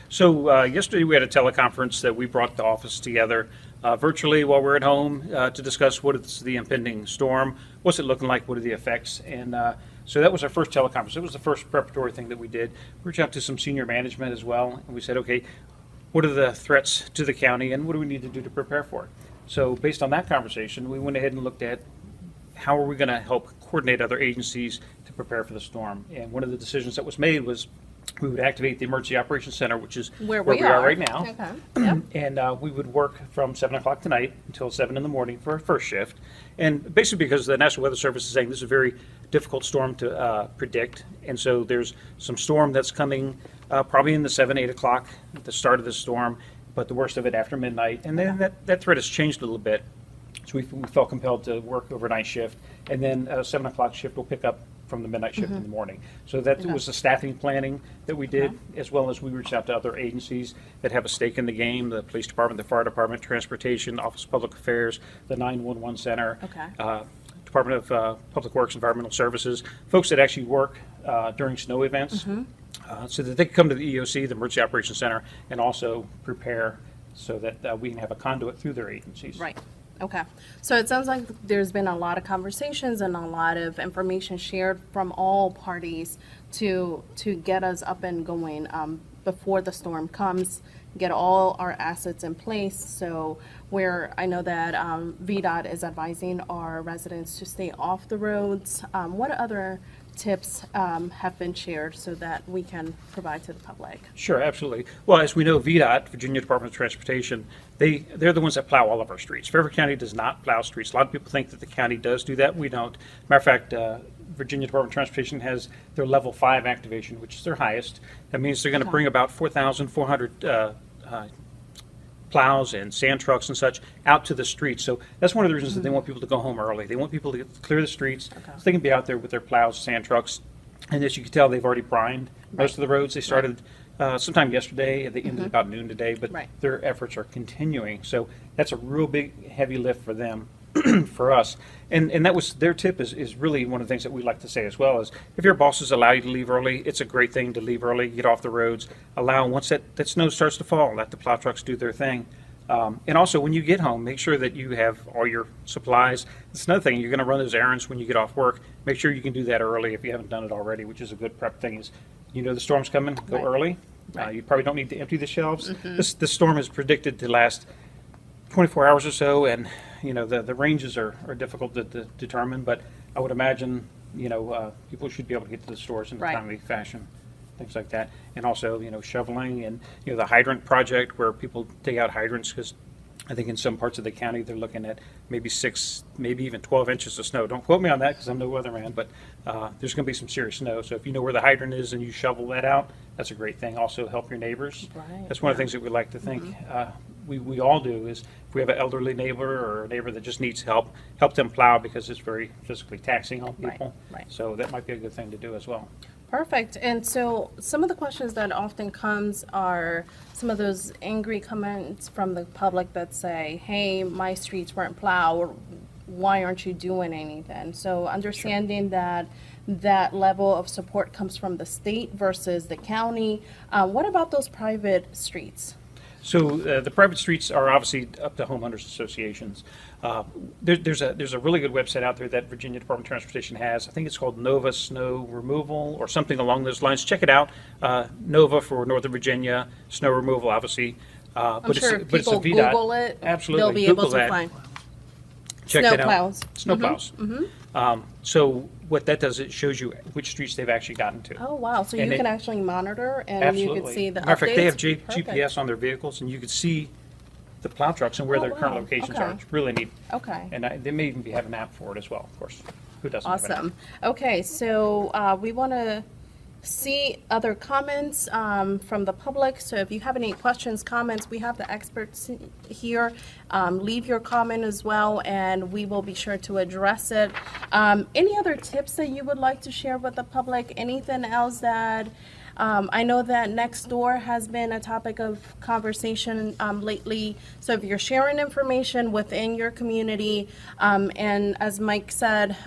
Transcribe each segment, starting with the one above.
So yesterday we had a teleconference that we brought the office together virtually while we're at home to discuss what is the impending storm, what's it looking like, what are the effects, and so that was our first teleconference. It was the first preparatory thing that we did. We reached out to some senior management as well, and we said, okay, what are the threats to the county, and what do we need to do to prepare for it? So based on that conversation, we went ahead and looked at how are we going to help coordinate other agencies to prepare for the storm. And one of the decisions that was made was we would activate the Emergency Operations Center, which is where we are right now. Okay. Yep. And we would work from 7 o'clock tonight until 7 in the morning for our first shift. And basically because the National Weather Service is saying this is a very difficult storm to predict. And so there's some storm that's coming probably in the 7, 8 o'clock at the start of the storm, but the worst of it after midnight. And then that threat has changed a little bit. So we felt compelled to work overnight shift. And then a 7 o'clock shift will pick up from the midnight shift in the morning. So that was the staffing planning that we did, as well as we reached out to other agencies that have a stake in the game, the police department, the fire department, transportation, Office of Public Affairs, the 911 center, Department of Public Works, Environmental Services, folks that actually work during snow events, so that they can come to the EOC, the Emergency Operations Center, and also prepare so that we can have a conduit through their agencies. Right. Okay. So it sounds like there's been a lot of conversations and a lot of information shared from all parties to get us up and going before the storm comes, get all our assets in place. So where I know that VDOT is advising our residents to stay off the roads, what other tips have been shared so that we can provide to the public? Sure, absolutely. Well, as we know, VDOT, Virginia Department of Transportation, they're the ones that plow all of our streets. Fairfax County does not plow streets. A lot of people think that the county does do that. We don't. Matter of fact, Virginia Department of Transportation has their level 5 activation, which is their highest. That means they're going to bring about 4,400 plows and sand trucks and such out to the streets. So that's one of the reasons that they want people to go home early. They want people to clear the streets so they can be out there with their plows, sand trucks. And as you can tell, they've already brined most of the roads. They started sometime yesterday, they ended about noon today, but their efforts are continuing. So that's a real big, heavy lift for them. For us, and that was their tip is really one of the things that we like to say as well is if your bosses allow you to leave early, it's a great thing to leave early, get off the roads, allow once that snow starts to fall, let the plow trucks do their thing. And also when you get home, make sure that you have all your supplies. It's another thing, you're going to run those errands when you get off work. Make sure you can do that early if you haven't done it already, which is a good prep thing is, you know the storm's coming, go early. You probably don't need to empty the shelves. This storm is predicted to last 24 hours or so, and you know the ranges are difficult to determine, but I would imagine people should be able to get to the stores in a timely fashion, things like that. And also shoveling and the hydrant project where people take out hydrants, because I think in some parts of the county they're looking at maybe 6, maybe even 12 inches of snow. Don't quote me on that because I'm no weatherman, but there's going to be some serious snow. So if you know where the hydrant is and you shovel that out, that's a great thing. Also help your neighbors. That's one of the things that we like to think we all do is if we have an elderly neighbor or a neighbor that just needs help them plow because it's very physically taxing on people. So that might be a good thing to do as well. Perfect. And so some of the questions that often comes are some of those angry comments from the public that say, hey, my streets weren't plowed, or why aren't you doing anything? So understanding that level of support comes from the state versus the county. What about those private streets? So the private streets are obviously up to homeowners associations. There's a really good website out there that Virginia Department of Transportation has. I think it's called Nova Snow Removal or something along those lines. Check it out. Nova for Northern Virginia, snow removal, obviously. I'm sure if people Google it, absolutely. they'll be able to find Check snow that out. plows. Snow plows. So what that does, it shows you which streets they've actually gotten to. Oh, wow. So you can actually monitor and you can see the updates? Matter of fact, they have GPS on their vehicles, and you can see the plow trucks and where their current locations are. It's really neat. And they may even have an app for it as well, of course. Who doesn't have an app? Awesome. Okay, so we want to see other comments from the public. So if you have any questions, comments, we have the experts here. Leave your comment as well, and we will be sure to address it. Any other tips that you would like to share with the public? Anything else that I know that next door has been a topic of conversation lately. So if you're sharing information within your community, and as Mike said,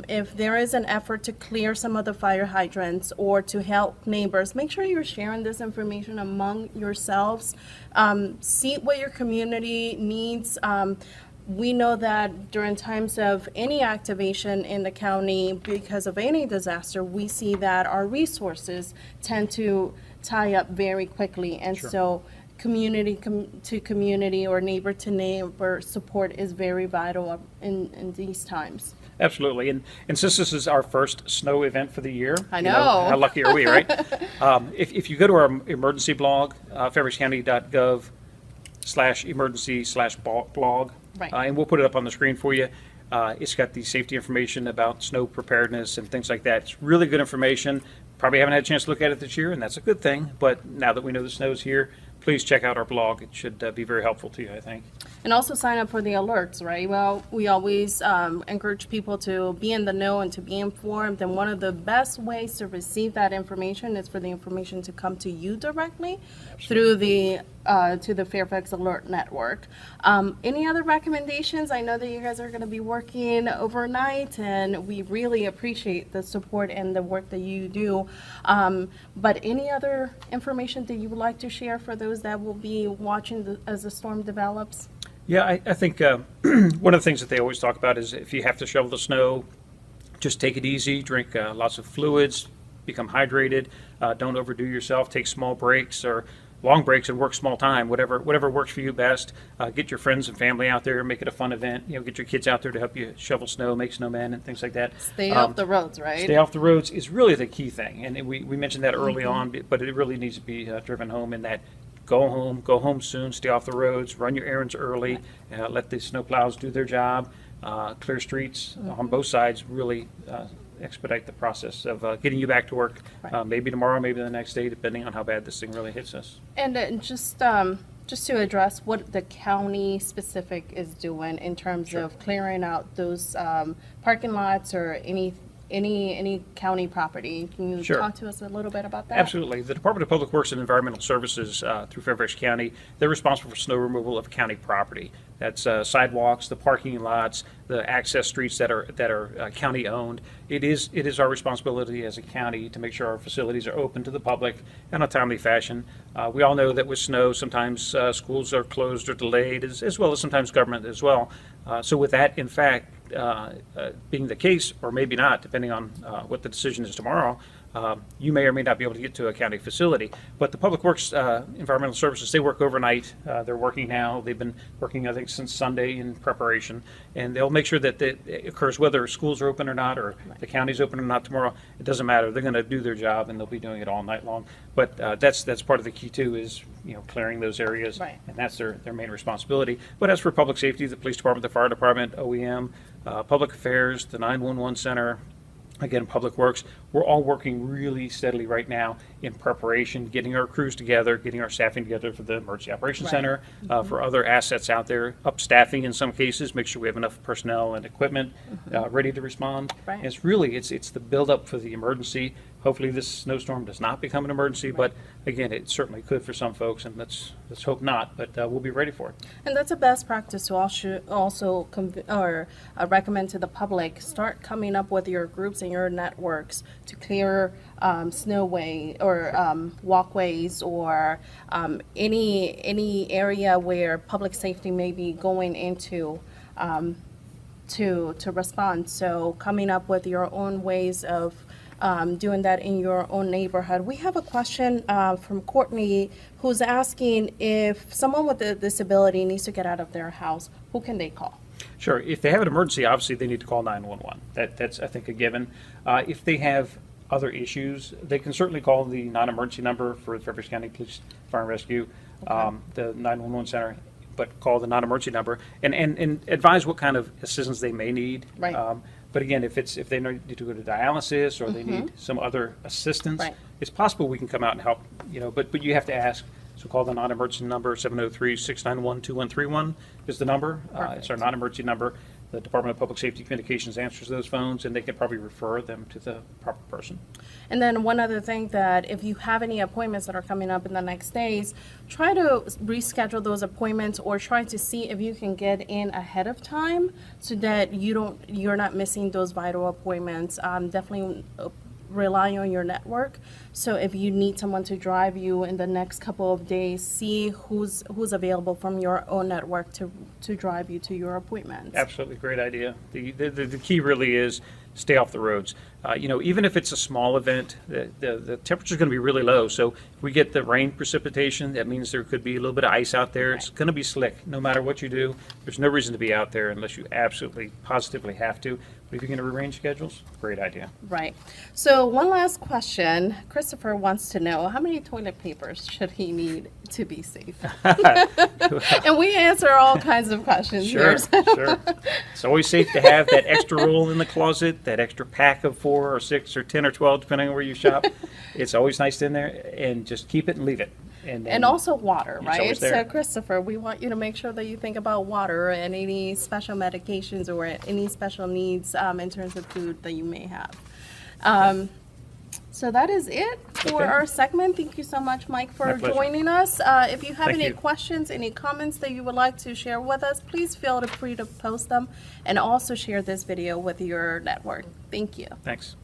if there is an effort to clear some of the fire hydrants or to help neighbors, make sure you're sharing this information among yourselves. See what your community needs. We know that during times of any activation in the county because of any disaster, we see that our resources tend to tie up very quickly. And so community to community or neighbor to neighbor support is very vital in these times. Absolutely. And since this is our first snow event for the year, I know. How lucky are we, right? If you go to our emergency blog, fairfaxcounty.gov/emergency/blog, Right. And we'll put it up on the screen for you. It's got the safety information about snow preparedness and things like that. It's really good information. Probably haven't had a chance to look at it this year, and that's a good thing. But now that we know the snow's here, please check out our blog. It should be very helpful to you, I think. And also sign up for the alerts, right? Well, we always encourage people to be in the know and to be informed. And one of the best ways to receive that information is for the information to come to you directly through the to the Fairfax Alert Network. Any other recommendations? I know that you guys are going to be working overnight, and we really appreciate the support and the work that you do. But any other information that you would like to share for those that will be watching as the storm develops? Yeah, I think one of the things that they always talk about is if you have to shovel the snow, just take it easy, drink lots of fluids, become hydrated, don't overdo yourself, take small breaks or long breaks and work small time, whatever works for you best. Get your friends and family out there, make it a fun event. Get your kids out there to help you shovel snow, make snowmen, and things like that. Stay off the roads, right? Stay off the roads is really the key thing, and we mentioned that early on, but it really needs to be driven home in that. Go home soon, stay off the roads, run your errands early, let the snowplows do their job, clear streets on both sides, really expedite the process of getting you back to work, maybe tomorrow, maybe the next day, depending on how bad this thing really hits us. And just to address what the county specific is doing in terms of clearing out those parking lots or any county property. Can you talk to us a little bit about that? Absolutely. The Department of Public Works and Environmental Services through Fairfax County, they're responsible for snow removal of county property. That's sidewalks, the parking lots, the access streets that are county owned. It is our responsibility as a county to make sure our facilities are open to the public in a timely fashion. We all know that with snow, sometimes schools are closed or delayed, as well as sometimes government as well. So with that, in fact, being the case, or maybe not, depending on what the decision is tomorrow, you may or may not be able to get to a county facility. But the Public Works Environmental Services, they work overnight. They're working now. They've been working, I think, since Sunday in preparation. And they'll make sure that it occurs whether schools are open or not, or the county's open or not tomorrow. It doesn't matter. They're going to do their job, and they'll be doing it all night long. But that's part of the key, too, is clearing those areas. Right. And that's their main responsibility. But as for public safety, the police department, the fire department, OEM, public affairs, the 911 center, again, Public Works, we're all working really steadily right now in preparation, getting our crews together, getting our staffing together for the Emergency Operations Center, for other assets out there, up staffing in some cases, make sure we have enough personnel and equipment ready to respond. Right. And it's the build-up for the emergency. Hopefully this snowstorm does not become an emergency, but again, it certainly could for some folks, and let's hope not, but we'll be ready for it. And that's a best practice to also recommend to the public. Start coming up with your groups and your networks to clear snowway or walkways or any area where public safety may be going into to respond. So coming up with your own ways of doing that in your own neighborhood. We have a question from Courtney who's asking if someone with a disability needs to get out of their house, who can they call? Sure. If they have an emergency, obviously they need to call 911. That's, I think, a given. If they have other issues, they can certainly call the non-emergency number for the Fairfax County Police Fire and Rescue, the 911 center, but call the non-emergency number and advise what kind of assistance they may need. Right. But again, if they need to go to dialysis or they need some other assistance, it's possible we can come out and help. But you have to ask. So call the non-emergency number, 703-691-2131 is the number. It's our non-emergency number. The Department of Public Safety Communications answers those phones, and they can probably refer them to the proper person. And then one other thing, that if you have any appointments that are coming up in the next days, try to reschedule those appointments, or try to see if you can get in ahead of time so that you're not missing those vital appointments. Definitely rely on your network. So if you need someone to drive you in the next couple of days, see who's available from your own network to drive you to your appointments. Absolutely, great idea. The key really is stay off the roads. Even if it's a small event, the temperature's going to be really low. So if we get the rain precipitation, that means there could be a little bit of ice out there. It's going to be slick. No matter what you do, there's no reason to be out there unless you absolutely, positively have to. But if you're going to rearrange schedules, great idea. Right. So one last question. Christopher wants to know, how many toilet papers should he need to be safe? And we answer all kinds of questions Sure, here. sure. It's always safe to have that extra roll in the closet, that extra pack of 4 or 6 or 10 or 12, depending on where you shop. It's always nice in there, and just keep it and leave it. And also water, It's right? always there. So Christopher, we want you to make sure that you think about water and any special medications or any special needs in terms of food that you may have. So that is it for Okay. our segment. Thank you so much, Mike, for My pleasure. joining us. If you have Thank any you. questions, any comments that you would like to share with us, please feel free to post them, and also share this video with your network. Thank you. Thanks.